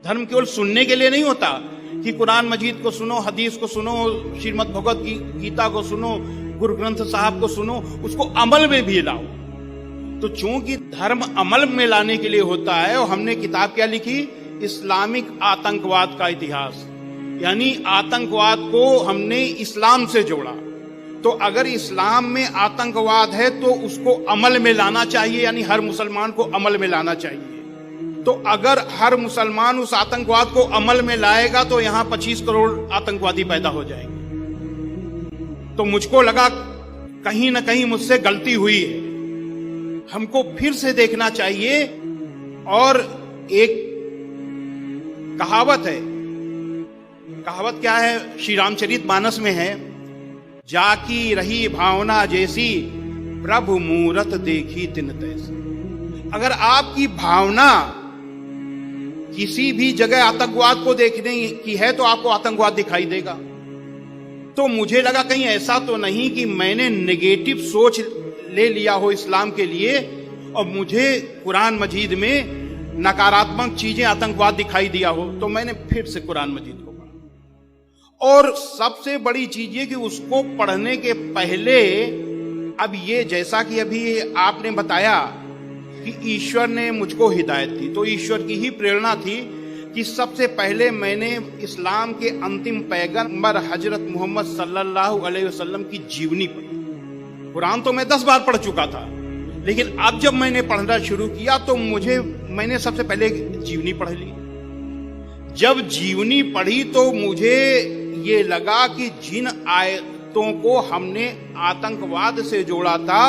धर्म केवल सुनने के लिए नहीं होता कि कुरान मजीद को सुनो, हदीस को सुनो, श्रीमद् भगवत गीता को सुनो, गुरु ग्रंथ साहब को सुनो, उसको अमल में भी लाओ। तो चूंकि धर्म अमल में लाने के लिए होता है, और हमने किताब क्या लिखी, इस्लामिक आतंकवाद का इतिहास, यानी आतंकवाद को हमने इस्लाम से जोड़ा। तो अगर इस्लाम में आतंकवाद है तो उसको अमल में लाना चाहिए, यानी हर मुसलमान को अमल में लाना चाहिए। तो अगर हर मुसलमान उस आतंकवाद को अमल में लाएगा तो यहां 25 करोड़ आतंकवादी पैदा हो जाएंगे। तो मुझको लगा कहीं ना कहीं मुझसे गलती हुई है, हमको फिर से देखना चाहिए। और एक कहावत है, कहावत क्या है, श्री रामचरितमानस में है, जाकी रही भावना जैसी प्रभु मूरत देखी तिन तैसी। अगर आपकी भावना किसी भी जगह आतंकवाद को देखने की है तो आपको आतंकवाद दिखाई देगा। तो मुझे लगा कहीं ऐसा तो नहीं कि मैंने नेगेटिव सोच ले लिया हो इस्लाम के लिए और मुझे कुरान मजीद में नकारात्मक चीजें, आतंकवाद दिखाई दिया हो। तो मैंने फिर से कुरान मजीद को पढ़ा, और सबसे बड़ी चीज ये कि उसको पढ़ने के पहले, अब ये जैसा कि अभी आपने बताया कि ईश्वर ने मुझको हिदायत दी, तो ईश्वर की ही प्रेरणा थी कि सबसे पहले मैंने इस्लाम के अंतिम पैगंबर हजरत मोहम्मद सल्लल्लाहु अलैहि वसल्लम की जीवनी पढ़ी। कुरान तो मैं 10 बार पढ़ चुका था, लेकिन अब जब मैंने पढ़ना शुरू किया तो मैंने सबसे पहले जीवनी पढ़ ली। जब जीवनी पढ़ी तो मुझे ये लगा कि जिन आयतों को हमने आतंकवाद से जोड़ा था,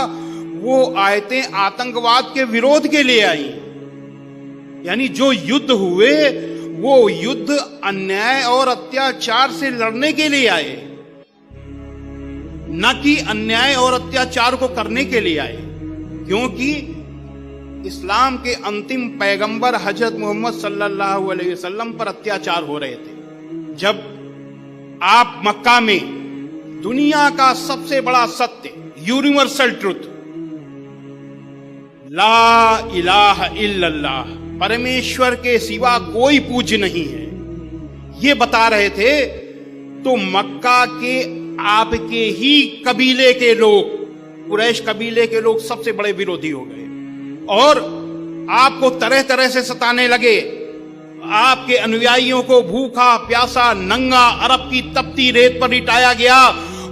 वो आयतें आतंकवाद के विरोध के लिए आई। यानी जो युद्ध हुए वो युद्ध अन्याय और अत्याचार से लड़ने के लिए आए, न कि अन्याय और अत्याचार को करने के लिए आए। क्योंकि इस्लाम के अंतिम पैगंबर हजरत मोहम्मद सल्लल्लाहु अलैहि वसल्लम पर अत्याचार हो रहे थे। जब आप मक्का में दुनिया का सबसे बड़ा सत्य, यूनिवर्सल ट्रुथ, ला इलाहा इल्लल्लाह, परमेश्वर के सिवा कोई पूज्य नहीं है, ये बता रहे थे, तो मक्का के आपके ही कबीले के लोग, कुरैश कबीले के लोग सबसे बड़े विरोधी हो गए और आपको तरह तरह से सताने लगे। आपके अनुयायियों को भूखा प्यासा नंगा अरब की तपती रेत पर लिटाया गया,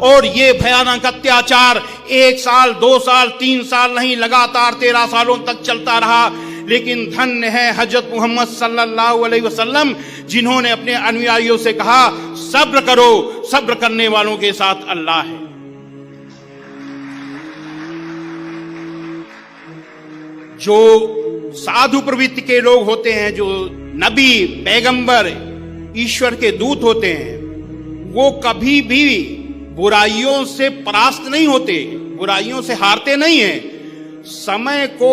और ये भयानक अत्याचार 1 साल 2 साल 3 साल नहीं, लगातार 13 सालों तक चलता रहा। लेकिन धन्य है हजरत मोहम्मद सल्लल्लाहु अलैहि वसल्लम, जिन्होंने अपने अनुयायियों से कहा, सब्र करो, सब्र करने वालों के साथ अल्लाह है। जो साधु प्रवृत्ति के लोग होते हैं, जो नबी पैगंबर ईश्वर के दूत होते हैं, वो कभी भी बुराइयों से परास्त नहीं होते, बुराइयों से हारते नहीं हैं। समय को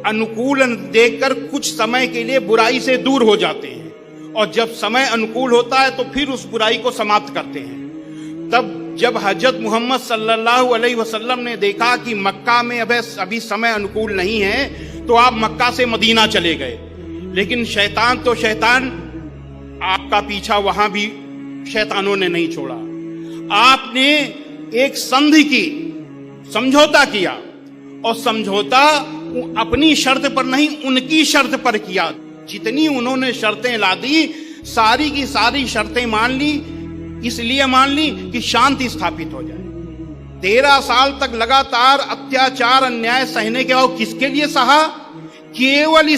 अनुकूलन देखकर कुछ समय के लिए बुराई से दूर हो जाते हैं, और जब समय अनुकूल होता है तो फिर उस बुराई को समाप्त करते हैं। तब जब हजरत मोहम्मद सल्लल्लाहु अलैहि वसल्लम ने देखा कि मक्का में अभी समय अनुकूल नहीं है, तो आप मक्का से मदीना चले गए। लेकिन शैतान तो शैतान, आपका पीछा वहां भी शैतानों ने नहीं छोड़ा। आपने एक संधि की, समझौता किया, और समझौता अपनी शर्त पर नहीं, उनकी शर्त पर किया। जितनी उन्होंने शर्तें ला दी, सारी की सारी शर्तें मान ली, इसलिए मान ली कि शांति स्थापित हो जाए। 13 साल तक लगातार अत्याचार अन्याय सहने के बाद किसके लिए सहा? केवल